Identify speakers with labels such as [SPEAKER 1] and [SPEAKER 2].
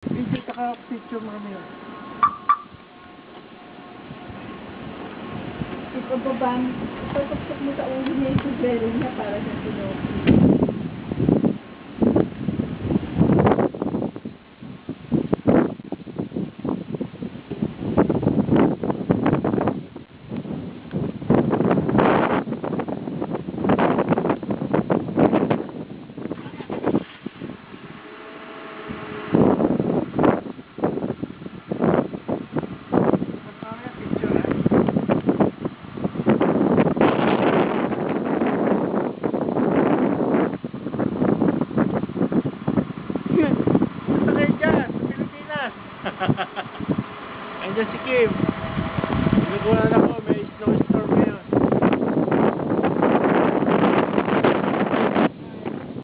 [SPEAKER 1] Hindi ka-picture mo kami yun.
[SPEAKER 2] Ipababang, ipapagsak mo sa ulo niya yung sombrero niya para sa Pinoy.
[SPEAKER 1] Andiyan si Kim. Kinukuha na